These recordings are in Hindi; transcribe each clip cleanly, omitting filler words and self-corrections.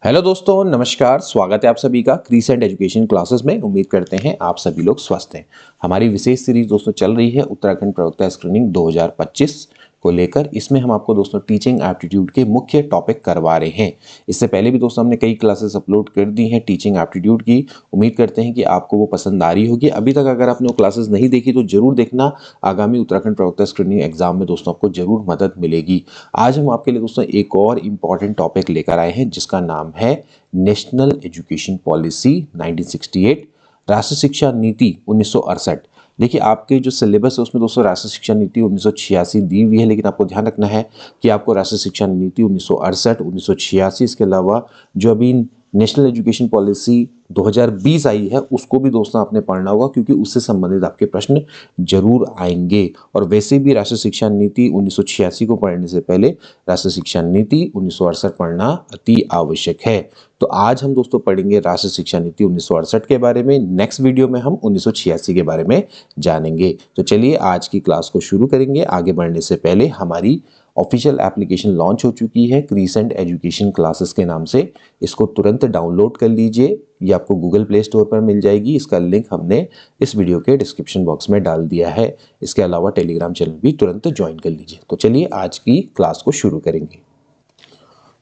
हेलो दोस्तों, नमस्कार। स्वागत है आप सभी का क्रीसेंट एजुकेशन क्लासेस में। उम्मीद करते हैं आप सभी लोग स्वस्थ हैं। हमारी विशेष सीरीज दोस्तों चल रही है उत्तराखंड प्रवक्ता स्क्रीनिंग 2025 को लेकर। इसमें हम आपको दोस्तों टीचिंग एप्टीट्यूड के मुख्य टॉपिक करवा रहे हैं। इससे पहले भी दोस्तों हमने कई क्लासेस अपलोड कर दी हैं टीचिंग एप्टीट्यूड की। उम्मीद करते हैं कि आपको वो पसंद आ रही होगी। अभी तक अगर आपने वो क्लासेस नहीं देखी तो जरूर देखना। आगामी उत्तराखंड प्रवक्ता स्क्रीनिंग एग्जाम में दोस्तों आपको जरूर मदद मिलेगी। आज हम आपके लिए दोस्तों एक और इम्पॉर्टेंट टॉपिक लेकर आए हैं जिसका नाम है नेशनल एजुकेशन पॉलिसी 1968, राष्ट्रीय शिक्षा नीति 1968। देखिए, आपके जो सिलेबस है उसमें दोस्तों राष्ट्रीय शिक्षा नीति 1986 दी हुई है, लेकिन आपको ध्यान रखना है कि आपको राष्ट्रीय शिक्षा नीति 1968, 1986 इसके अलावा जो अभी नेशनल एजुकेशन पॉलिसी 2020 आई है उसको भी दोस्तों आपने पढ़ना होगा, क्योंकि उससे संबंधित आपके प्रश्न जरूर आएंगे। और वैसे भी राष्ट्रीय शिक्षा नीति 1986 को पढ़ने से पहले राष्ट्रीय शिक्षा नीति 1968 पढ़ना अति आवश्यक है। तो आज हम दोस्तों पढ़ेंगे राष्ट्रीय शिक्षा नीति 1968 के बारे में। नेक्स्ट वीडियो में हम 1986 के बारे में जानेंगे। तो चलिए आज की क्लास को शुरू करेंगे। आगे बढ़ने से पहले हमारी ऑफिशियल एप्लीकेशन लॉन्च हो चुकी है क्रीसेंट एजुकेशन क्लासेस के नाम से। इसको तुरंत डाउनलोड कर लीजिए। ये आपको गूगल प्ले स्टोर पर मिल जाएगी। इसका लिंक हमने इस वीडियो के डिस्क्रिप्शन बॉक्स में डाल दिया है। इसके अलावा टेलीग्राम चैनल भी तुरंत ज्वाइन कर लीजिए। तो चलिए आज की क्लास को शुरू करेंगे।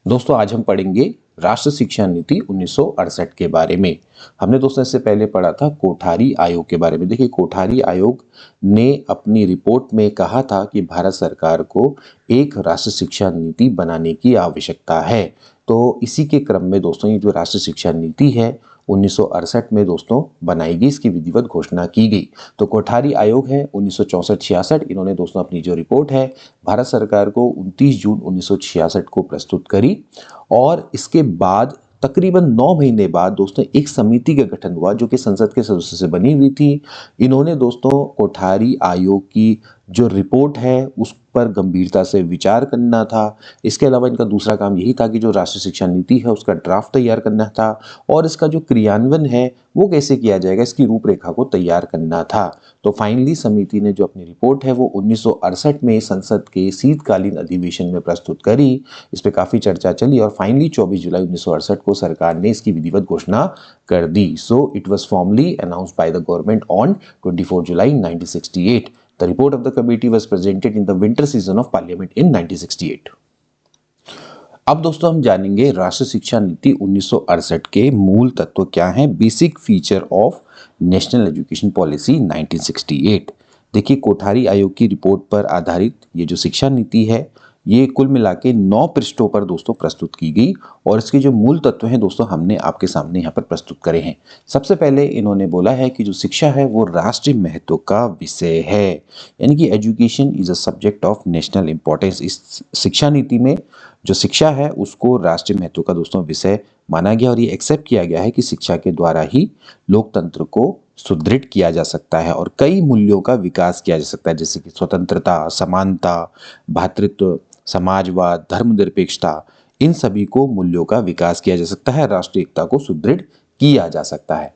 दोस्तों आज हम पढ़ेंगे राष्ट्रीय शिक्षा नीति 1968 के बारे में। हमने दोस्तों इससे पहले पढ़ा था कोठारी आयोग के बारे में। देखिए, कोठारी आयोग ने अपनी रिपोर्ट में कहा था कि भारत सरकार को एक राष्ट्रीय शिक्षा नीति बनाने की आवश्यकता है। तो इसी के क्रम में दोस्तों ये जो राष्ट्रीय शिक्षा नीति है 1968 में दोस्तों बनाई गई, इसकी विधिवत घोषणा की गई। तो कोठारी आयोग है 1964-66, इन्होंने दोस्तों अपनी जो रिपोर्ट है भारत सरकार को 29 जून 1966 को प्रस्तुत करी। और इसके बाद तकरीबन 9 महीने बाद दोस्तों एक समिति का गठन हुआ जो कि संसद के सदस्यों से बनी हुई थी। इन्होंने दोस्तों कोठारी आयोग की जो रिपोर्ट है उस पर गंभीरता से विचार करना था। इसके अलावा इनका दूसरा काम यही था कि जो राष्ट्रीय शिक्षा नीति है उसका ड्राफ्ट तैयार करना था और इसका जो क्रियान्वयन है वो कैसे किया जाएगा इसकी रूपरेखा को तैयार करना था। तो फाइनली समिति ने जो अपनी रिपोर्ट है वो 1968 में संसद के शीतकालीन अधिवेशन में प्रस्तुत करी। इस पर काफी चर्चा चली और फाइनली 24 जुलाई 1968 को सरकार ने इसकी विधिवत घोषणा कर दी। So it was formally announced by the government on 24 July 1968। The report of the committee was presented in the winter session of parliament in 1968. अब दोस्तों हम जानेंगे राष्ट्रीय शिक्षा नीति 1968 के मूल तत्व क्या हैं, basic feature of national education policy 1968। देखिए, कोठारी आयोग की रिपोर्ट पर आधारित ये जो शिक्षा नीति है ये कुल मिला के 9 पृष्ठों पर दोस्तों प्रस्तुत की गई और इसके जो मूल तत्व हैं दोस्तों हमने आपके सामने यहाँ पर प्रस्तुत करे हैं। सबसे पहले इन्होंने बोला है कि जो शिक्षा है वो राष्ट्रीय महत्व का विषय है, यानी कि education is a subject of national importance. इस शिक्षा नीति में जो शिक्षा है उसको राष्ट्रीय महत्व का दोस्तों विषय माना गया और ये एक्सेप्ट किया गया है कि शिक्षा के द्वारा ही लोकतंत्र को सुदृढ़ किया जा सकता है और कई मूल्यों का विकास किया जा सकता है, जैसे कि स्वतंत्रता, समानता, भ्रातृत्व, समाजवाद, धर्मनिरपेक्षता, इन सभी को मूल्यों का विकास किया जा सकता है, राष्ट्रीय एकता को सुदृढ़ किया जा सकता है।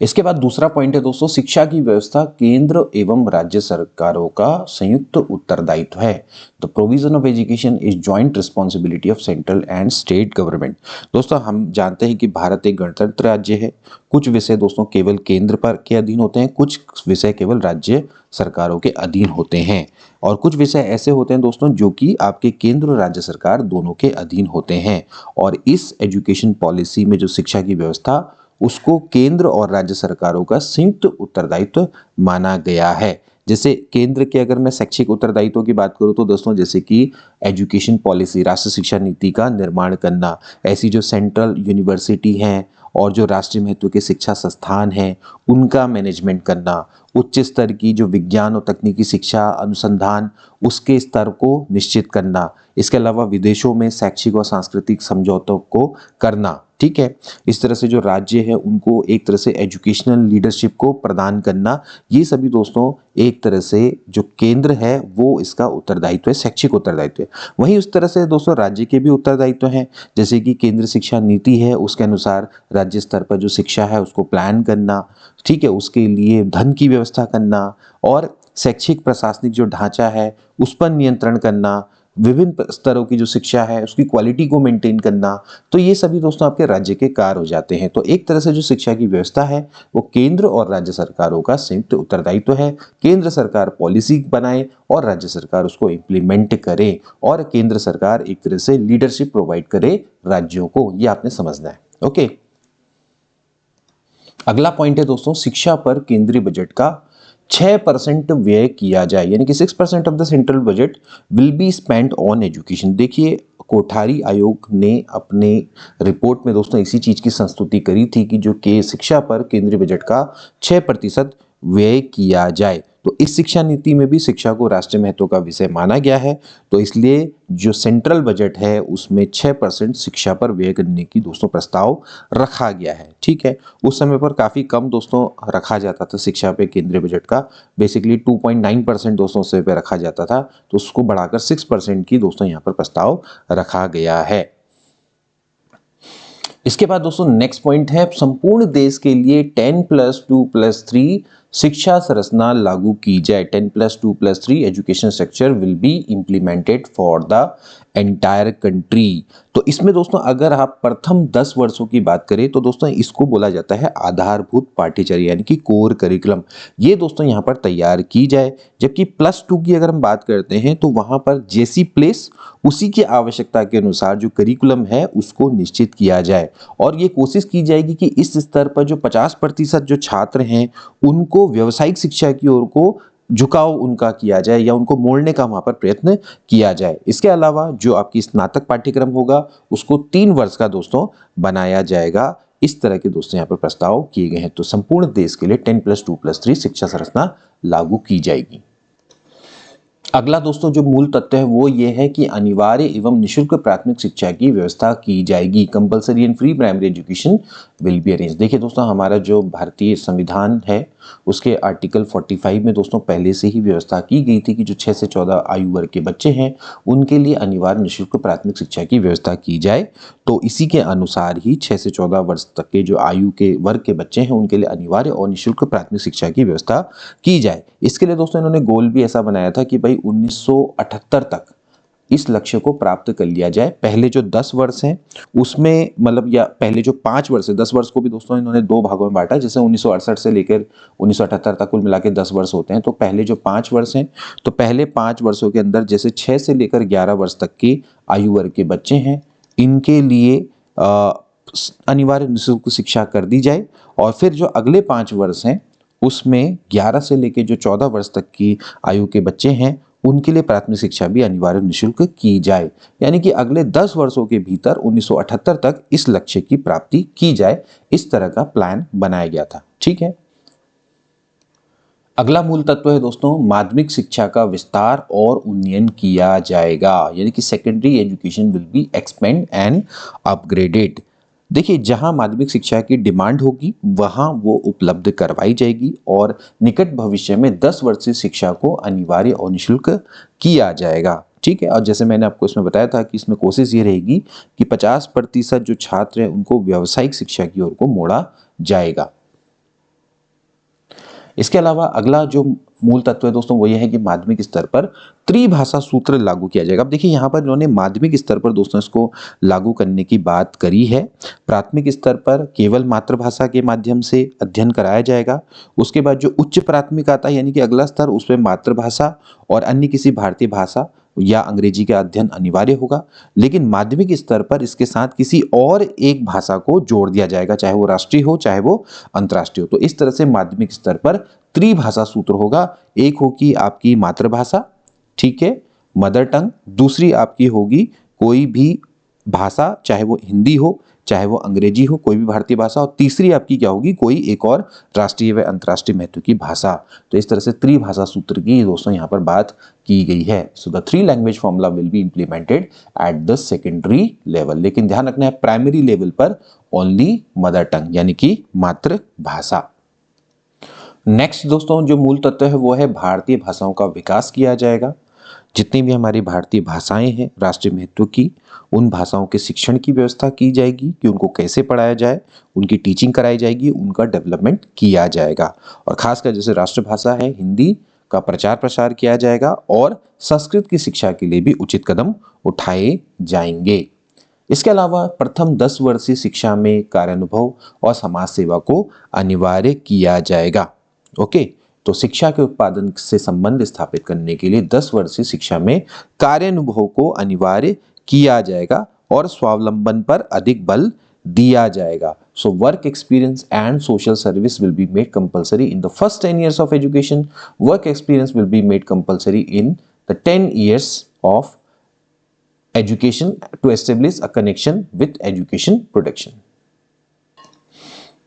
इसके बाद दूसरा पॉइंट है दोस्तों, शिक्षा की व्यवस्था केंद्र एवं राज्य सरकारों का संयुक्त उत्तरदायित्व है। The provision of education is joint responsibility of central and state government. दोस्तों हम जानते हैं कि भारत एक गणतंत्र राज्य है। कुछ विषय दोस्तों केवल केंद्र पर के अधीन होते हैं, कुछ विषय केवल राज्य सरकारों के अधीन होते हैं और कुछ विषय ऐसे होते हैं दोस्तों जो कि आपके केंद्र और राज्य सरकार दोनों के अधीन होते हैं। और इस एजुकेशन पॉलिसी में जो शिक्षा की व्यवस्था उसको केंद्र और राज्य सरकारों का संयुक्त उत्तरदायित्व माना गया है। जैसे केंद्र के अगर मैं शैक्षिक उत्तरदायित्व की बात करूं तो दोस्तों जैसे कि एजुकेशन पॉलिसी, राष्ट्रीय शिक्षा नीति का निर्माण करना, ऐसी जो सेंट्रल यूनिवर्सिटी हैं और जो राष्ट्रीय महत्व के शिक्षा संस्थान हैं उनका मैनेजमेंट करना, उच्च स्तर की जो विज्ञान और तकनीकी शिक्षा अनुसंधान उसके स्तर को निश्चित करना, इसके अलावा विदेशों में शैक्षिक और सांस्कृतिक समझौतों को करना। ठीक है, इस तरह से जो राज्य है उनको एक तरह से एजुकेशनल लीडरशिप को प्रदान करना, ये सभी दोस्तों एक तरह से जो केंद्र है वो इसका उत्तरदायित्व है, शैक्षिक उत्तरदायित्व है। वहीं उस तरह से दोस्तों राज्य के भी उत्तरदायित्व हैं, जैसे कि केंद्र शिक्षा नीति है उसके अनुसार राज्य स्तर पर जो शिक्षा है उसको प्लान करना, ठीक है, उसके लिए धन की व्यवस्था करना और शैक्षिक प्रशासनिक जो ढांचा है उस पर नियंत्रण करना, विभिन्न स्तरों की जो शिक्षा है उसकी क्वालिटी को मेंटेन करना, तो ये सभी दोस्तों आपके राज्य के कार्य हो जाते हैं। तो एक तरह से जो शिक्षा की व्यवस्था है वो केंद्र और राज्य सरकारों का संयुक्त उत्तरदायित्व है। केंद्र सरकार पॉलिसी बनाए और राज्य सरकार उसको इम्प्लीमेंट करे, और केंद्र सरकार एक तरह से लीडरशिप प्रोवाइड करे राज्यों को, ये आपने समझना है। ओके, अगला पॉइंट है दोस्तों, शिक्षा पर केंद्रीय बजट का 6% व्यय किया जाए, यानी कि 6% of the central budget will be spent on education. देखिए, कोठारी आयोग ने अपने रिपोर्ट में दोस्तों इसी चीज की संस्तुति करी थी कि जो के शिक्षा पर केंद्रीय बजट का 6% व्यय किया जाए। तो इस शिक्षा नीति में भी शिक्षा को राष्ट्रीय महत्व का विषय माना गया है, तो इसलिए जो सेंट्रल बजट है उसमें 6% शिक्षा पर व्यय करने की दोस्तों प्रस्ताव रखा गया है। ठीक है, उस समय पर काफी कम दोस्तों रखा जाता था शिक्षा पे केंद्रीय बजट का, बेसिकली 2.9% दोस्तों से पे रखा जाता था, तो उसको बढ़ाकर 6% की दोस्तों यहाँ पर प्रस्ताव रखा गया है। इसके बाद दोस्तों नेक्स्ट पॉइंट है, संपूर्ण देश के लिए 10+2+3 शिक्षा संरचना लागू की जाए। 10+2+3 education structure will be implemented for the entire country. तो इसमें दोस्तों अगर आप प्रथम 10 वर्षों की बात करें तो दोस्तों इसको बोला जाता है आधारभूत पाठ्यचर्या, यानी कि कोर करिकुलम, ये दोस्तों यहाँ पर तैयार की जाए। जबकि +2 की अगर हम बात करते हैं तो वहां पर जैसी प्लेस उसी की आवश्यकता के अनुसार जो करिकुलम है उसको निश्चित किया जाए, और ये कोशिश की जाएगी कि इस स्तर पर जो 50% जो छात्र हैं उनको व्यावसायिक शिक्षा की ओर को झुकाव उनका किया जाए या उनको मोड़ने का वहां पर प्रयत्न किया जाए। इसके अलावा जो आपकी स्नातक पाठ्यक्रम होगा उसको 3 वर्ष का दोस्तों बनाया जाएगा। इस तरह के दोस्तों यहाँ पर प्रस्ताव किए गए हैं। तो संपूर्ण देश के लिए 10+2+3 शिक्षा संरचना लागू की जाएगी। अगला दोस्तों जो मूल तत्व है वो ये है कि अनिवार्य एवं निःशुल्क प्राथमिक शिक्षा की व्यवस्था की जाएगी। Compulsory and free primary education will be arrange. देखिए दोस्तों, हमारा जो भारतीय संविधान है उसके आर्टिकल 45 में दोस्तों पहले से ही व्यवस्था की गई थी कि जो 6 से 14 आयु वर्ग के बच्चे हैं उनके लिए अनिवार्य निःशुल्क प्राथमिक शिक्षा की व्यवस्था की जाए। तो इसी के अनुसार ही 6 से 14 वर्ष तक के जो आयु के वर्ग के बच्चे हैं उनके लिए अनिवार्य और निःशुल्क प्राथमिक शिक्षा की व्यवस्था की जाए। इसके लिए दोस्तों इन्होंने गोल भी ऐसा बनाया था कि भाई 1978 तक इस लक्ष्य को प्राप्त कर लिया जाए। पहले जो 10 वर्ष हैं उसमें मतलब, या पहले जो 5 वर्ष है, 10 वर्ष को भी दोस्तों इन्होंने 2 भागों में बांटा, जैसे 1968 से लेकर 1978 तक कुल मिला के 10 वर्ष होते हैं। तो पहले जो 5 वर्ष हैं, तो पहले 5 वर्षों के अंदर जैसे 6 से लेकर 11 वर्ष तक की आयु वर्ग के बच्चे हैं इनके लिए अनिवार्य निःशुल्क शिक्षा कर दी जाए, और फिर जो अगले 5 वर्ष हैं उसमें 11 से लेकर जो 14 वर्ष तक की आयु के बच्चे हैं उनके लिए प्राथमिक शिक्षा भी अनिवार्य निःशुल्क की जाए। यानी कि अगले 10 वर्षों के भीतर 1978 तक इस लक्ष्य की प्राप्ति की जाए, इस तरह का प्लान बनाया गया था। ठीक है, अगला मूल तत्व है दोस्तों, माध्यमिक शिक्षा का विस्तार और उन्नयन किया जाएगा, यानी कि secondary education will be expand and upgraded. देखिए, जहां माध्यमिक शिक्षा की डिमांड होगी वहां वो उपलब्ध करवाई जाएगी, और निकट भविष्य में 10 वर्षीय शिक्षा को अनिवार्य और निःशुल्क किया जाएगा। ठीक है, और जैसे मैंने आपको इसमें बताया था कि इसमें कोशिश ये रहेगी कि 50% जो छात्र हैं उनको व्यावसायिक शिक्षा की ओर को मोड़ा जाएगा। इसके अलावा अगला जो मूल तत्व है दोस्तों वो ये है कि माध्यमिक स्तर पर त्रिभाषा सूत्र लागू किया जाएगा। अब देखिए, यहाँ पर इन्होंने माध्यमिक स्तर पर दोस्तों इसको लागू करने की बात करी है। प्राथमिक स्तर पर केवल मातृभाषा के माध्यम से अध्ययन कराया जाएगा। उसके बाद जो उच्च प्राथमिक आता है, यानी कि अगला स्तर, उसमें मातृभाषा और अन्य किसी भारतीय भाषा या अंग्रेजी का अध्ययन अनिवार्य होगा। लेकिन माध्यमिक स्तर पर इसके साथ किसी और एक भाषा को जोड़ दिया जाएगा, चाहे वो राष्ट्रीय हो चाहे वो अंतर्राष्ट्रीय हो। तो इस तरह से माध्यमिक स्तर पर त्रिभाषा सूत्र होगा। एक होगी आपकी मातृभाषा, ठीक है, मदर टंग। दूसरी आपकी होगी कोई भी भाषा, चाहे वो हिंदी हो चाहे वो अंग्रेजी हो, कोई भी भारतीय भाषा। और तीसरी आपकी क्या होगी, कोई एक और राष्ट्रीय व अंतर्राष्ट्रीय महत्व की भाषा। तो इस तरह से त्रिभाषा सूत्र की दोस्तों यहाँ पर बात की गई है। So the 3 language formula will be implemented eight the secondary level. लेकिन ध्यान रखना है, प्राइमरी लेवल पर ओनली मदर टंग, यानी कि मातृभाषा। नेक्स्ट दोस्तों जो मूल तत्व है वो है भारतीय भाषाओं का विकास किया जाएगा। जितनी भी हमारी भारतीय भाषाएं हैं राष्ट्रीय महत्व की, उन भाषाओं के शिक्षण की व्यवस्था की जाएगी कि उनको कैसे पढ़ाया जाए, उनकी टीचिंग कराई जाएगी, उनका डेवलपमेंट किया जाएगा। और खासकर जैसे राष्ट्रभाषा है हिंदी, का प्रचार प्रसार किया जाएगा और संस्कृत की शिक्षा के लिए भी उचित कदम उठाए जाएंगे। इसके अलावा प्रथम 10 वर्षीय शिक्षा में कार्यानुभव और समाज सेवा को अनिवार्य किया जाएगा। ओके, तो शिक्षा के उत्पादन से संबंध स्थापित करने के लिए 10 वर्षीय शिक्षा में कार्यानुभव को अनिवार्य किया जाएगा और स्वावलंबन पर अधिक बल दिया जाएगा। So work experience and social service will be made compulsory in the first 10 years of education. Work experience will be made compulsory in the 10 years of education to establish a connection with education protection.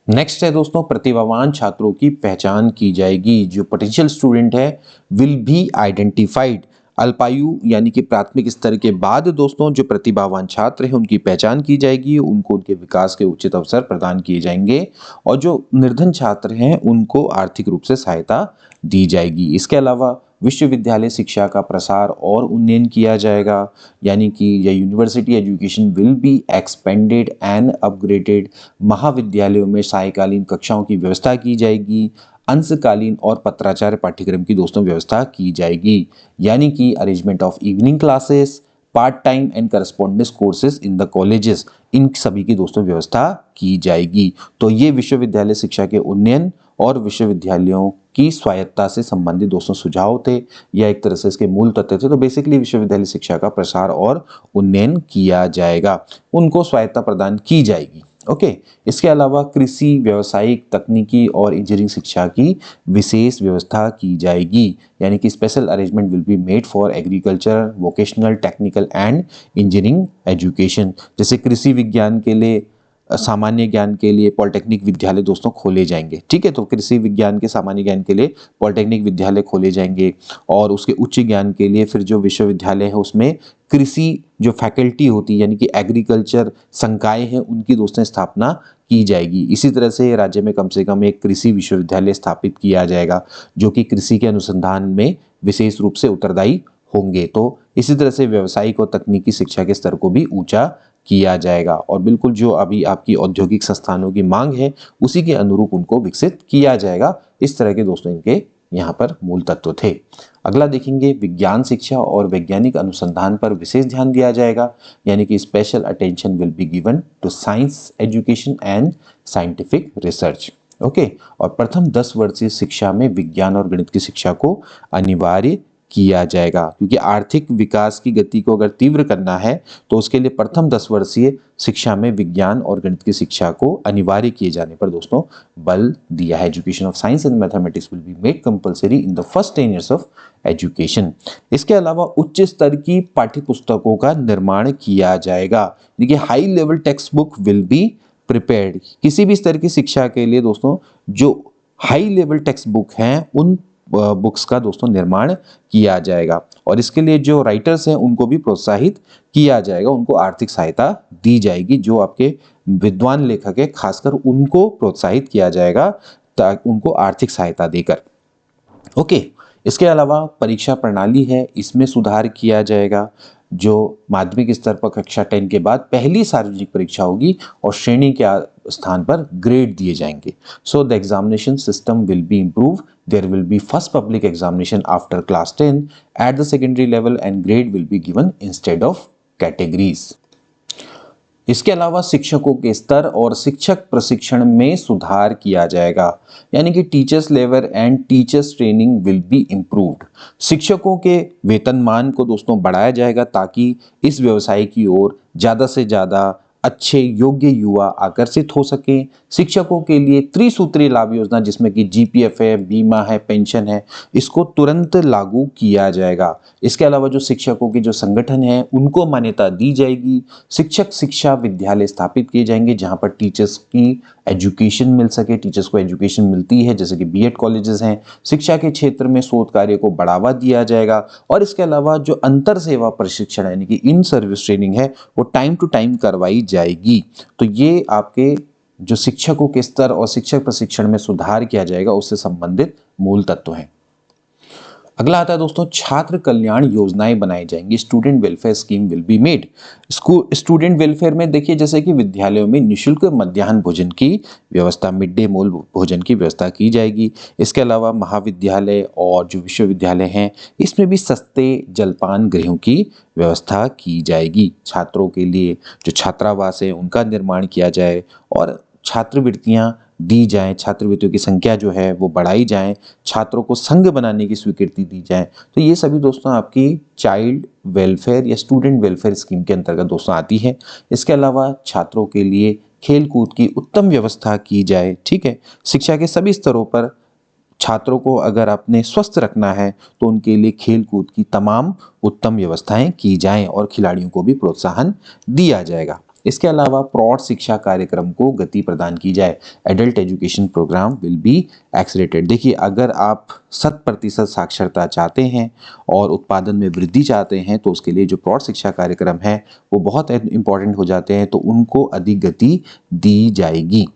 Next है दोस्तों, प्रतिभावान छात्रों की पहचान की जाएगी। जो पोटेंशियल स्टूडेंट है विल बी आइडेंटिफाइड। अल्पायु यानी कि प्राथमिक स्तर के बाद दोस्तों जो प्रतिभावान छात्र हैं उनकी पहचान की जाएगी, उनको उनके विकास के उचित अवसर प्रदान किए जाएंगे और जो निर्धन छात्र हैं उनको आर्थिक रूप से सहायता दी जाएगी। इसके अलावा विश्वविद्यालय शिक्षा का प्रसार और उन्नयन किया जाएगा, यानी कि university education will be expanded and upgraded. महाविद्यालयों में सायकालीन कक्षाओं की व्यवस्था की जाएगी, अंशकालीन और पत्राचार पाठ्यक्रम की दोस्तों व्यवस्था की जाएगी, यानी कि arrangement of evening classes, part time and correspondence courses in the colleges, इन सभी की दोस्तों व्यवस्था की जाएगी। तो ये विश्वविद्यालय शिक्षा के उन्नयन और विश्वविद्यालयों की स्वायत्तता से संबंधित दोस्तों सुझाव थे या एक तरह से इसके मूल तत्व थे। तो बेसिकली विश्वविद्यालय शिक्षा का प्रसार और उन्नयन किया जाएगा, उनको स्वायत्तता प्रदान की जाएगी। ओके, इसके अलावा कृषि, व्यावसायिक, तकनीकी और इंजीनियरिंग शिक्षा की विशेष व्यवस्था की जाएगी, यानी कि special arrangement will be made for agriculture, vocational, technical and engineering education. जैसे कृषि विज्ञान के लिए, सामान्य ज्ञान के लिए पॉलिटेक्निक विद्यालय दोस्तों खोले जाएंगे। ठीक है, तो कृषि विज्ञान के सामान्य ज्ञान के लिए पॉलिटेक्निक विद्यालय खोले जाएंगे और उसके उच्च ज्ञान के लिए फिर जो विश्वविद्यालय है उसमें कृषि जो फैकल्टी होती है यानी कि एग्रीकल्चर संकाय हैं उनकी दोस्तों स्थापना की जाएगी। इसी तरह से राज्य में कम से कम एक कृषि विश्वविद्यालय स्थापित किया जाएगा जो कि कृषि के अनुसंधान में विशेष रूप से उत्तरदायी होंगे। तो इसी तरह से व्यावसायिक और तकनीकी शिक्षा के स्तर को भी ऊंचा किया जाएगा और बिल्कुल जो अभी आपकी औद्योगिक संस्थानों की मांग है उसी के अनुरूप उनको विकसित किया जाएगा। इस तरह के दोस्तों इनके यहाँ पर मूल तत्व थे। अगला देखेंगे, विज्ञान शिक्षा और वैज्ञानिक अनुसंधान पर विशेष ध्यान दिया जाएगा, यानी कि special attention will be given to science education and scientific research. Okay, और प्रथम 10 वर्षीय शिक्षा में विज्ञान और गणित की शिक्षा को अनिवार्य किया जाएगा, क्योंकि आर्थिक विकास की गति को अगर तीव्र करना है तो उसके लिए प्रथम 10 वर्षीय शिक्षा में विज्ञान और गणित की शिक्षा को अनिवार्य किए जाने पर दोस्तों बल दिया है। Education of science and mathematics will be made compulsory in the first 10 years of education. इसके अलावा उच्च स्तर की पाठ्य पुस्तकों का निर्माण किया जाएगा, देखिए high level text book will be prepared. किसी भी स्तर की शिक्षा के लिए दोस्तों जो हाई लेवल टेक्स्ट बुक हैं उन बुक्स का दोस्तों निर्माण किया जाएगा और इसके लिए जो राइटर्स हैं उनको भी प्रोत्साहित किया जाएगा, उनको आर्थिक सहायता दी जाएगी। जो आपके विद्वान लेखक है खासकर उनको प्रोत्साहित किया जाएगा ताकि उनको आर्थिक सहायता देकर। ओके, इसके अलावा परीक्षा प्रणाली है इसमें सुधार किया जाएगा। जो माध्यमिक स्तर पर कक्षा 10 के बाद पहली सार्वजनिक परीक्षा होगी और श्रेणी के स्थान पर ग्रेड दिए जाएंगे। So the examination system will be improve. There will be first public examination after class 10 at the secondary level and grade will be given instead of categories. इसके अलावा शिक्षकों के स्तर और शिक्षक प्रशिक्षण में सुधार किया जाएगा, यानी कि teachers level and teachers training will be improved. शिक्षकों के वेतनमान को दोस्तों बढ़ाया जाएगा ताकि इस व्यवसाय की ओर ज़्यादा से ज़्यादा अच्छे योग्य युवा आकर्षित हो सके। शिक्षकों के लिए त्रिसूत्री लाभ योजना जिसमें कि जीपीएफ है, बीमा है, पेंशन है, इसको तुरंत लागू किया जाएगा। इसके अलावा जो शिक्षकों के जो संगठन हैं उनको मान्यता दी जाएगी। शिक्षक शिक्षा विद्यालय स्थापित किए जाएंगे जहां पर टीचर्स की एजुकेशन मिल सके, टीचर्स को एजुकेशन मिलती है जैसे कि बीएड कॉलेजेस हैं। शिक्षा के क्षेत्र में शोध कार्य को बढ़ावा दिया जाएगा और इसके अलावा जो अंतर सेवा प्रशिक्षण यानी कि इन सर्विस ट्रेनिंग है वो टाइम टू टाइम करवाई जाएगी। तो ये आपके जो शिक्षकों के स्तर और शिक्षक प्रशिक्षण में सुधार किया जाएगा उससे संबंधित मूल तत्व हैं। अगला आता है दोस्तों, छात्र कल्याण योजनाएं बनाई जाएंगी, student welfare scheme will be made. Student welfare में देखिए, जैसे कि विद्यालयों में निःशुल्क मध्याह्न भोजन की व्यवस्था, मिड डे मील भोजन की व्यवस्था की जाएगी। इसके अलावा महाविद्यालय और जो विश्वविद्यालय हैं, इसमें भी सस्ते जलपान गृहों की व्यवस्था की जाएगी। छात्रों के लिए जो छात्रावास है उनका निर्माण किया जाए और छात्रवृत्तियां दी जाएं, छात्रवृत्तियों की संख्या जो है वो बढ़ाई जाए, छात्रों को संघ बनाने की स्वीकृति दी जाए। तो ये सभी दोस्तों आपकी चाइल्ड वेलफेयर या स्टूडेंट वेलफेयर स्कीम के अंतर्गत दोस्तों आती है। इसके अलावा छात्रों के लिए खेल कूद की उत्तम व्यवस्था की जाए। ठीक है, शिक्षा के सभी स्तरों पर छात्रों को अगर आपने स्वस्थ रखना है तो उनके लिए खेल कूद की तमाम उत्तम व्यवस्थाएं की जाएं और खिलाड़ियों को भी प्रोत्साहन दिया जाएगा। इसके अलावा प्रौढ़ शिक्षा कार्यक्रम को गति प्रदान की जाए, adult education program will be accelerated. देखिए, अगर आप 100% साक्षरता चाहते हैं और उत्पादन में वृद्धि चाहते हैं तो उसके लिए जो प्रौढ़ शिक्षा कार्यक्रम है वो बहुत इंपॉर्टेंट हो जाते हैं, तो उनको अधिक गति दी जाएगी।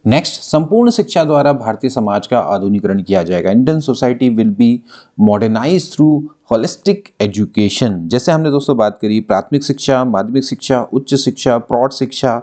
नेक्स्ट, संपूर्ण शिक्षा द्वारा भारतीय समाज का आधुनिकीकरण किया जाएगा। Indian society will be modernise through holistic education. जैसे हमने दोस्तों बात करी, प्राथमिक शिक्षा, माध्यमिक शिक्षा, उच्च शिक्षा, प्रौढ़ शिक्षा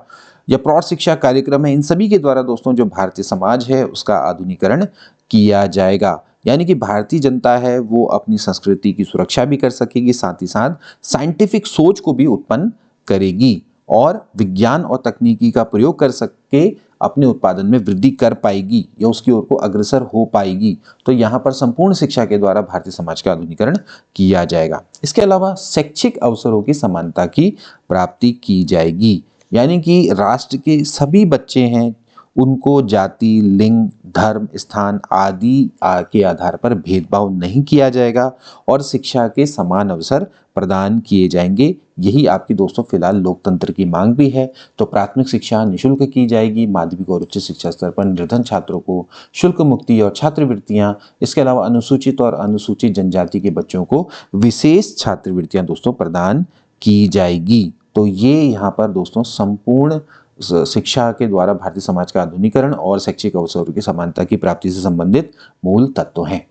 या प्रौढ़ शिक्षा कार्यक्रम है, इन सभी के द्वारा दोस्तों जो भारतीय समाज है उसका आधुनिकीकरण किया जाएगा। यानी कि भारतीय जनता है वो अपनी संस्कृति की सुरक्षा भी कर सकेगी, साथ ही साथ साइंटिफिक सोच को भी उत्पन्न करेगी और विज्ञान और तकनीकी का प्रयोग कर सके अपने उत्पादन में वृद्धि कर पाएगी या उसकी ओर को अग्रसर हो पाएगी। तो यहाँ पर संपूर्ण शिक्षा के द्वारा भारतीय समाज का आधुनिकीकरण किया जाएगा। इसके अलावा शैक्षिक अवसरों की समानता की प्राप्ति की जाएगी, यानी कि राष्ट्र के सभी बच्चे हैं उनको जाति, लिंग, धर्म, स्थान आदि के आधार पर भेदभाव नहीं किया जाएगा और शिक्षा के समान अवसर प्रदान किए जाएंगे। यही आपकी दोस्तों फिलहाल लोकतंत्र की मांग भी है। तो प्राथमिक शिक्षा निःशुल्क की जाएगी, माध्यमिक और उच्च शिक्षा स्तर पर निर्धन छात्रों को शुल्क मुक्ति और छात्रवृत्तियां, इसके अलावा अनुसूचित और अनुसूचित जनजाति के बच्चों को विशेष छात्रवृत्तियां दोस्तों प्रदान की जाएगी। तो ये यहाँ पर दोस्तों संपूर्ण शिक्षा के द्वारा भारतीय समाज का आधुनिकीकरण और शैक्षिक अवसरों की समानता की प्राप्ति से संबंधित मूल तत्व हैं।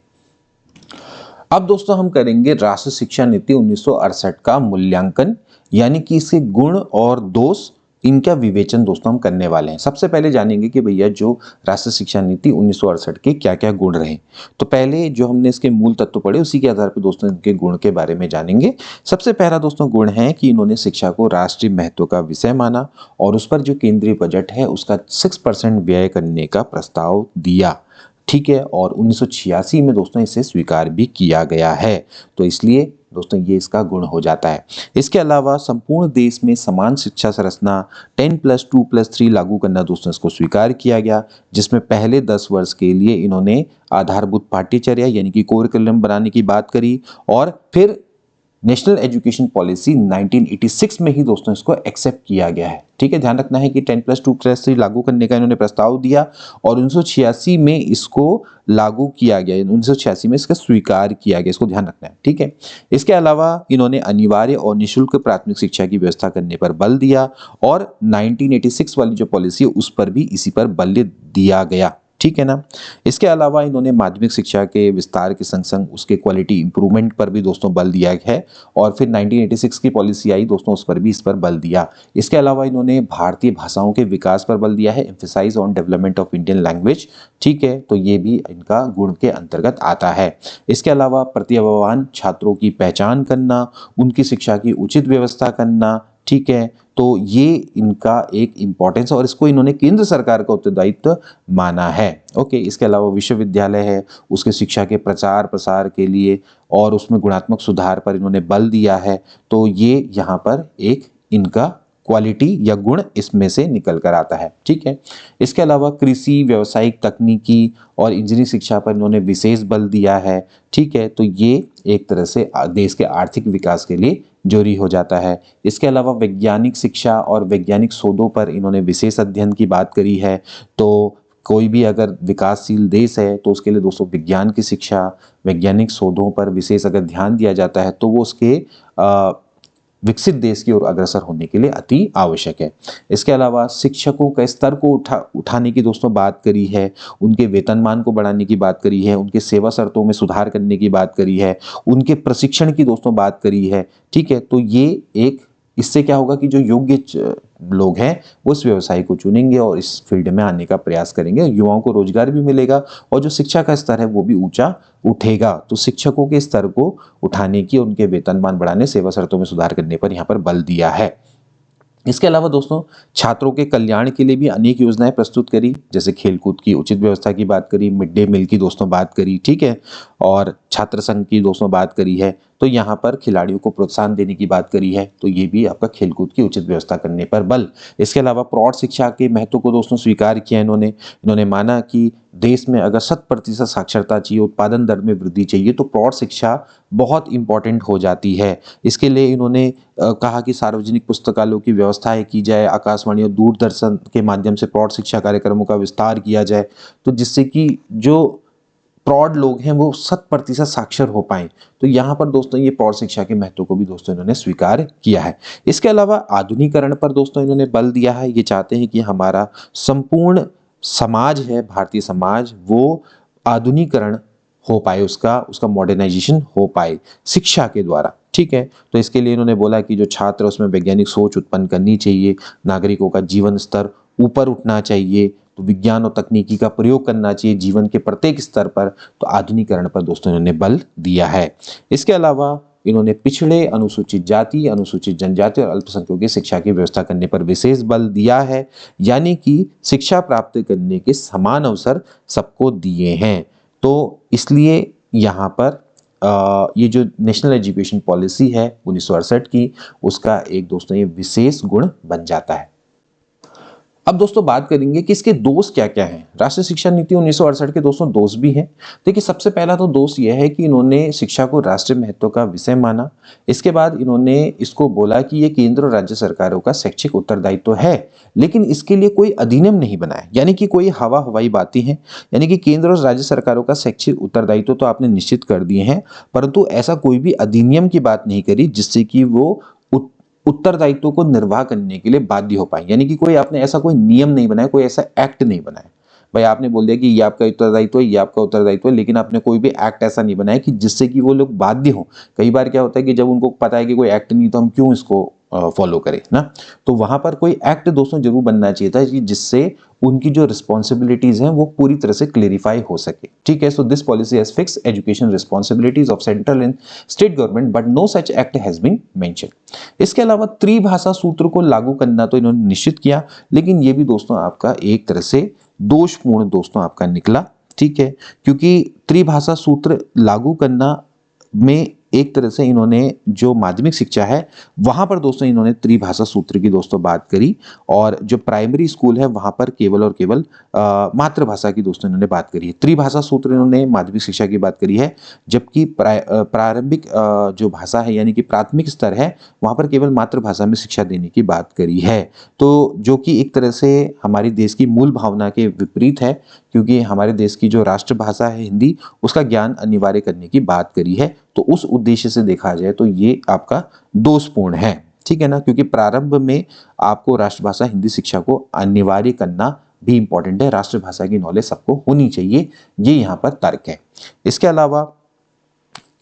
अब दोस्तों हम करेंगे राष्ट्रीय शिक्षा नीति 1968 का मूल्यांकन, यानी कि इसके गुण और दोष, इनका विवेचन दोस्तों हम करने वाले हैं। सबसे पहले जानेंगे कि भैया जो राष्ट्रीय शिक्षा नीति 1968 के क्या क्या गुण रहे। तो पहले जो हमने इसके मूल तत्व पढ़े उसी के आधार पर दोस्तों इनके गुण के बारे में जानेंगे। सबसे पहला दोस्तों गुण है कि इन्होंने शिक्षा को राष्ट्रीय महत्व का विषय माना और उस पर जो केंद्रीय बजट है उसका 6% व्यय करने का प्रस्ताव दिया। ठीक है, और 1986 में दोस्तों इसे स्वीकार भी किया गया है। तो इसलिए दोस्तों ये इसका गुण हो जाता है। इसके अलावा संपूर्ण देश में समान शिक्षा संरचना 10+2+3 लागू करना दोस्तों इसको स्वीकार किया गया, जिसमें पहले 10 वर्ष के लिए इन्होंने आधारभूत पाठ्यचर्या यानी कि कोरिकुलम बनाने की बात करी और फिर नेशनल एजुकेशन पॉलिसी 1986 में ही दोस्तों इसको एक्सेप्ट किया गया है। ठीक है, ध्यान रखना है कि 10+2+3 लागू करने का इन्होंने प्रस्ताव दिया और 1986 में इसको लागू किया गया, 1986 में इसका स्वीकार किया गया, इसको ध्यान रखना है। ठीक है, इसके अलावा इन्होंने अनिवार्य और निःशुल्क प्राथमिक शिक्षा की व्यवस्था करने पर बल दिया और 1986 वाली जो पॉलिसी है उस पर भी इसी पर बल दिया गया। ठीक है ना। इसके अलावा इन्होंने माध्यमिक शिक्षा के विस्तार के संग संग उसके क्वालिटी इंप्रूवमेंट पर भी दोस्तों बल दिया है और फिर 1986 की पॉलिसी आई दोस्तों उस पर भी इस पर बल दिया। इसके अलावा इन्होंने भारतीय भाषाओं के विकास पर बल दिया है, emphasize on development of Indian language. ठीक है, तो ये भी इनका गुण के अंतर्गत आता है। इसके अलावा प्रतिभावान छात्रों की पहचान करना, उनकी शिक्षा की उचित व्यवस्था करना। ठीक है, तो ये इनका एक इंपॉर्टेंस और इसको इन्होंने केंद्र सरकार का उत्तरदायित्व माना है। ओके, इसके अलावा विश्वविद्यालय है उसके शिक्षा के प्रचार प्रसार के लिए और उसमें गुणात्मक सुधार पर इन्होंने बल दिया है। तो ये यहाँ पर एक इनका क्वालिटी या गुण इसमें से निकल कर आता है। ठीक है, इसके अलावा कृषि, व्यावसायिक, तकनीकी और इंजीनियरिंग शिक्षा पर इन्होंने विशेष बल दिया है। ठीक है, तो ये एक तरह से देश के आर्थिक विकास के लिए जोरी हो जाता है। इसके अलावा वैज्ञानिक शिक्षा और वैज्ञानिक शोधों पर इन्होंने विशेष अध्ययन की बात करी है। तो कोई भी अगर विकासशील देश है तो उसके लिए दोस्तों विज्ञान की शिक्षा, वैज्ञानिक शोधों पर विशेष अगर ध्यान दिया जाता है तो वो उसके विकसित देश की ओर अग्रसर होने के लिए अति आवश्यक है। इसके अलावा शिक्षकों के स्तर को उठाने की दोस्तों बात करी है, उनके वेतनमान को बढ़ाने की बात करी है, उनके सेवा शर्तों में सुधार करने की बात करी है, उनके प्रशिक्षण की दोस्तों बात करी है। ठीक है, तो ये एक, इससे क्या होगा कि जो योग्य लोग हैं वो इस व्यवसाय को चुनेंगे और इस फील्ड में आने का प्रयास करेंगे, युवाओं को रोजगार भी मिलेगा और जो शिक्षा का स्तर है वो भी ऊंचा उठेगा। तो शिक्षकों के स्तर को उठाने की, उनके वेतनमान बढ़ाने, सेवा शर्तों में सुधार करने पर यहाँ पर बल दिया है। इसके अलावा दोस्तों छात्रों के कल्याण के लिए भी अनेक योजनाएं प्रस्तुत करी, जैसे खेलकूद की उचित व्यवस्था की बात करी, मिड डे मील की दोस्तों बात करी, ठीक है, और छात्र संघ की दोस्तों बात करी है। तो यहाँ पर खिलाड़ियों को प्रोत्साहन देने की बात करी है, तो ये भी आपका खेलकूद की उचित व्यवस्था करने पर बल। इसके अलावा प्रौढ़ शिक्षा के महत्व को दोस्तों स्वीकार किया इन्होंने माना कि देश में अगर 100% साक्षरता चाहिए, उत्पादन दर में वृद्धि चाहिए, तो प्रौढ़ शिक्षा बहुत इंपॉर्टेंट हो जाती है। इसके लिए इन्होंने कहा कि सार्वजनिक पुस्तकालयों की व्यवस्थाएं की जाए, आकाशवाणी और दूरदर्शन के माध्यम से प्रौढ़ शिक्षा कार्यक्रमों का विस्तार किया जाए, तो जिससे कि जो प्रौढ़ लोग हैं वो 100% साक्षर हो पाए। तो यहाँ पर दोस्तों ये प्रौढ़ शिक्षा के महत्व को भी दोस्तों इन्होंने स्वीकार किया है। इसके अलावा आधुनिकीकरण पर दोस्तों इन्होंने बल दिया है। ये चाहते हैं कि हमारा संपूर्ण समाज है, भारतीय समाज, वो आधुनिकीकरण हो पाए, उसका मॉडर्नाइजेशन हो पाए शिक्षा के द्वारा। ठीक है, तो इसके लिए इन्होंने बोला कि जो छात्र उसमें वैज्ञानिक सोच उत्पन्न करनी चाहिए, नागरिकों का जीवन स्तर ऊपर उठना चाहिए, तो विज्ञान और तकनीकी का प्रयोग करना चाहिए जीवन के प्रत्येक स्तर पर। तो आधुनिकीकरण पर दोस्तों इन्होंने बल दिया है। इसके अलावा इन्होंने पिछड़े, अनुसूचित जाति, अनुसूचित जनजाति और अल्पसंख्यकों की शिक्षा की व्यवस्था करने पर विशेष बल दिया है, यानी कि शिक्षा प्राप्त करने के समान अवसर सबको दिए हैं। तो इसलिए यहाँ पर ये जो नेशनल एजुकेशन पॉलिसी है 1968 की, उसका एक दोस्तों ये विशेष गुण बन जाता है। अब दोस्तों बात करेंगे कि इसके दोष क्या क्या हैं। राष्ट्रीय शिक्षा नीति 1968 के दोस्तों दोष भी हैं। देखिए, सबसे पहला तो दोष यह है कि इन्होंने शिक्षा को राष्ट्रीय महत्व का विषय माना। इसके बाद इन्होंने इसको बोला कि ये केंद्र और राज्य सरकारों का शैक्षिक उत्तरदायित्व है, लेकिन इसके लिए कोई अधिनियम नहीं बनाया, यानी कि कोई हवाई बातें हैं। यानी कि केंद्र और राज्य सरकारों का शैक्षिक उत्तरदायित्व तो आपने निश्चित कर दिए हैं, परंतु ऐसा कोई भी अधिनियम की बात नहीं करी जिससे कि वो उत्तरदायित्व को निर्वाह करने के लिए बाध्य हो पाए। यानी कि कोई आपने ऐसा कोई नियम नहीं बनाया, कोई ऐसा एक्ट नहीं बनाया। भाई आपने बोल दिया कि ये आपका उत्तरदायित्व है, ये आपका उत्तरदायित्व है, लेकिन आपने कोई भी एक्ट ऐसा नहीं बनाया कि जिससे कि वो लोग बाध्य हो। कई बार क्या होता है कि जब उनको पता है कि कोई एक्ट नहीं, तो हम क्यों इसको फॉलो करें ना। तो वहां पर कोई एक्ट दोस्तों जरूर बनना चाहिए था कि जिससे उनकी जो रिस्पॉन्सिबिलिटीज हैं वो पूरी तरह से क्लेरिफाई हो सके। ठीक है, so this policy has fixed education responsibilities of central and state government but no such act has been mention. इसके अलावा त्रिभाषा सूत्र को लागू करना तो इन्होंने निश्चित किया, लेकिन ये भी दोस्तों आपका एक तरह से दोषपूर्ण दोस्तों आपका निकला। ठीक है, क्योंकि त्रिभाषा सूत्र लागू करना में एक तरह से इन्होंने जो माध्यमिक शिक्षा है वहां पर दोस्तों इन्होंने त्रिभाषा सूत्र की दोस्तों बात करी, और जो प्राइमरी स्कूल है वहां पर केवल और केवल मातृभाषा की दोस्तों इन्होंने बात करी है। त्रिभाषा सूत्र इन्होंने माध्यमिक शिक्षा की बात करी है, जबकि प्रारंभिक जो भाषा है यानी कि प्राथमिक स्तर है वहां पर केवल मातृभाषा में शिक्षा देने की बात करी है। तो जो कि एक तरह से हमारी देश की मूल भावना के विपरीत है, क्योंकि हमारे देश की जो राष्ट्रभाषा है हिंदी, उसका ज्ञान अनिवार्य करने की बात करी है। तो उस उद्देश्य से देखा जाए तो ये आपका दोषपूर्ण है। ठीक है ना, क्योंकि प्रारंभ में आपको राष्ट्रभाषा हिंदी शिक्षा को अनिवार्य करना भी इंपॉर्टेंट है। राष्ट्रभाषा की नॉलेज सबको होनी चाहिए, ये यहाँ पर तर्क है। इसके अलावा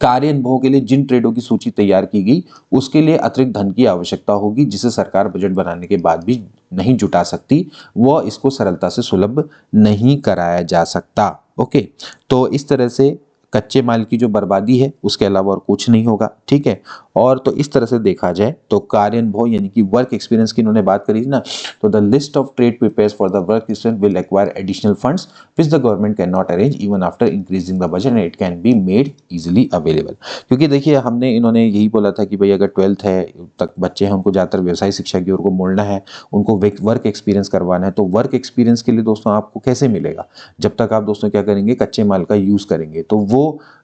कार्य अनुभव के लिए जिन ट्रेडों की सूची तैयार की गई उसके लिए अतिरिक्त धन की आवश्यकता होगी, जिसे सरकार बजट बनाने के बाद भी नहीं जुटा सकती, वह इसको सरलता से सुलभ नहीं कराया जा सकता। ओके, तो इस तरह से कच्चे माल की जो बर्बादी है उसके अलावा और कुछ नहीं होगा। ठीक है, और तो इस तरह से देखा जाए तो कार्य अनुभव यानी कि वर्क एक्सपीरियंस की इन्होंने बात करी ना, तो the list of trade prepares for the work experience will acquire additional funds which the government can not arrange even after increasing the budget and it can be made easily available. क्योंकि देखिए इन्होंने यही बोला था कि भाई अगर 12th है तक बच्चे हैं उनको ज़्यादातर व्यवसाय शिक्षा की ओर को मोड़ना है, उनको वर्क एक्सपीरियंस करवाना है, तो वर्क एक्सपीरियंस के लिए दोस्तों आपको कैसे मिलेगा, जब तक आप दोस्तों क्या करेंगे, कच्चे माल का यूज करेंगे। तो वो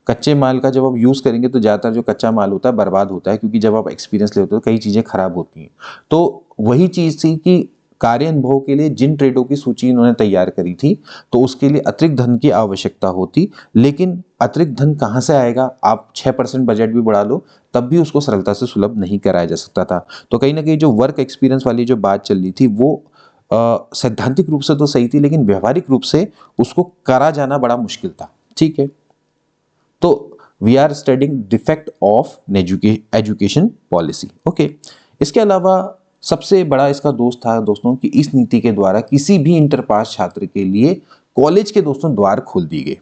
कच्चे माल का जब आप यूज करेंगे तो ज्यादातर जो कच्चा माल होता है बर्बाद होता है, क्योंकि जब आप एक्सपीरियंस लेते हो तो कई चीजें खराब होती हैं। तो वही चीज थी कि कार्य अनुभव के लिए जिन ट्रेडों की सूची इन्होंने तैयार करी थी तो उसके लिए अतिरिक्त धन की आवश्यकता होती, लेकिन अतिरिक्त धन कहाँ से आएगा? आप 6% बजट भी बढ़ा लो तब भी उसको सरलता से सुलभ नहीं कराया जा सकता था। तो कहीं ना कहीं जो वर्क एक्सपीरियंस वाली जो बात चल रही थी वो सैद्धांतिक रूप से तो सही थी, लेकिन व्यवहारिक रूप से उसको करा जाना बड़ा मुश्किल था। ठीक है, तो we are studying defect of education policy. Okay, इसके अलावा सबसे बड़ा इसका दोष था दोस्तों कि इस नीति के द्वारा किसी भी इंटर पास छात्र के लिए कॉलेज के दोस्तों द्वार खोल दिए गए।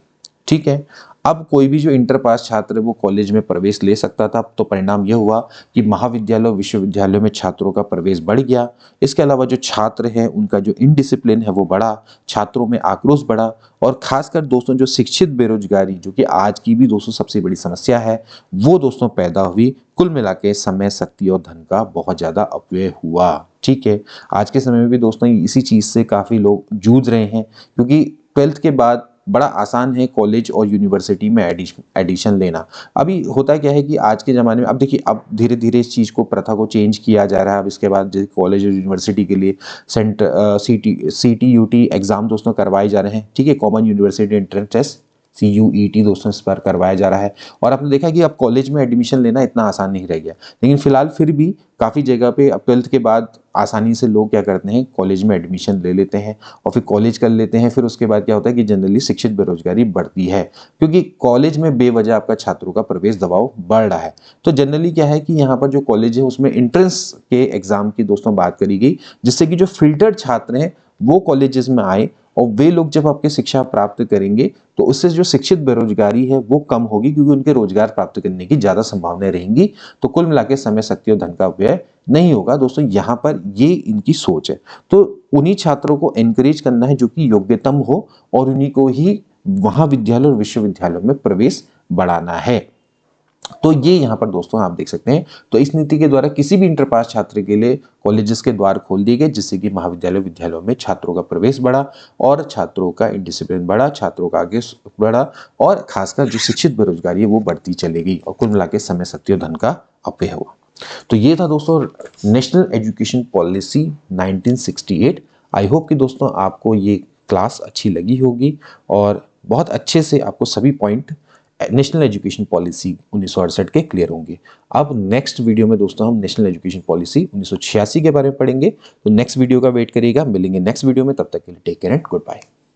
ठीक है, अब कोई भी जो इंटर पास छात्र है वो कॉलेज में प्रवेश ले सकता था। तो परिणाम यह हुआ कि महाविद्यालय और विश्वविद्यालयों में छात्रों का प्रवेश बढ़ गया। इसके अलावा जो छात्र हैं उनका जो इनडिसिप्लिन है वो बढ़ा, छात्रों में आक्रोश बढ़ा, और खासकर दोस्तों जो शिक्षित बेरोजगारी, जो कि आज की भी दोस्तों सबसे बड़ी समस्या है, वो दोस्तों पैदा हुई। कुल मिला के समय, शक्ति और धन का बहुत ज्यादा अपव्यय हुआ। ठीक है, आज के समय में भी दोस्तों इसी चीज से काफी लोग जूझ रहे हैं, क्योंकि 12th के बाद बड़ा आसान है कॉलेज और यूनिवर्सिटी में एडिशन लेना। अभी होता क्या है कि आज के ज़माने में अब देखिए, अब धीरे धीरे इस चीज़ को, प्रथा को चेंज किया जा रहा है। अब इसके बाद कॉलेज और यूनिवर्सिटी के लिए CTUT एग्ज़ाम दोस्तों करवाए जा रहे हैं। ठीक है, common university entrance test CUET दोस्तों इस पर करवाया जा रहा है। और आपने देखा कि अब कॉलेज में एडमिशन लेना इतना आसान नहीं रह गया, लेकिन फिलहाल फिर भी काफ़ी जगह पे अब 12th के बाद आसानी से लोग क्या करते हैं, कॉलेज में एडमिशन ले लेते हैं और फिर कॉलेज कर लेते हैं। फिर उसके बाद क्या होता है कि जनरली शिक्षित बेरोजगारी बढ़ती है, क्योंकि कॉलेज में बेवजह आपका छात्रों का प्रवेश दबाव बढ़ रहा है। तो जनरली क्या है कि यहाँ पर जो कॉलेज है उसमें एंट्रेंस के एग्जाम की दोस्तों बात करी गई, जिससे कि जो फिल्टर्ड छात्र हैं वो कॉलेजेस में आए, और वे लोग जब आपके शिक्षा प्राप्त करेंगे तो उससे जो शिक्षित बेरोजगारी है वो कम होगी, क्योंकि उनके रोजगार प्राप्त करने की ज्यादा संभावनाएं रहेंगी। तो कुल मिलाकर समय, शक्ति और धन का व्यय नहीं होगा। दोस्तों यहाँ पर ये इनकी सोच है। तो उन्हीं छात्रों को एनकरेज करना है जो कि योग्यतम हो, और उन्हीं को ही महाविद्यालय और विश्वविद्यालयों में प्रवेश बढ़ाना है। तो ये यहाँ पर दोस्तों आप देख सकते हैं। तो इस नीति के द्वारा किसी भी इंटर पास छात्र के लिए कॉलेजेस के द्वार खोल दिए गए, जिससे कि महाविद्यालय विद्यालयों में छात्रों का प्रवेश बढ़ा और छात्रों का इंडिसिप्लिन बढ़ा, छात्रों का आगे बढ़ा, और खासकर जो शिक्षित बेरोजगारी है वो बढ़ती चली गई, और कुल मिलाकर समय, शक्ति और धन का अपव्यय हुआ। तो ये था दोस्तों national education policy 1968। I hope कि दोस्तों आपको ये क्लास अच्छी लगी होगी और बहुत अच्छे से आपको सभी पॉइंट नेशनल एजुकेशन पॉलिसी 1968 के क्लियर होंगे। अब नेक्स्ट वीडियो में दोस्तों हम नेशनल एजुकेशन पॉलिसी 1986 के बारे में पढ़ेंगे। तो नेक्स्ट वीडियो का वेट करिएगा, मिलेंगे नेक्स्ट वीडियो में। तब तक के लिए take care and good bye.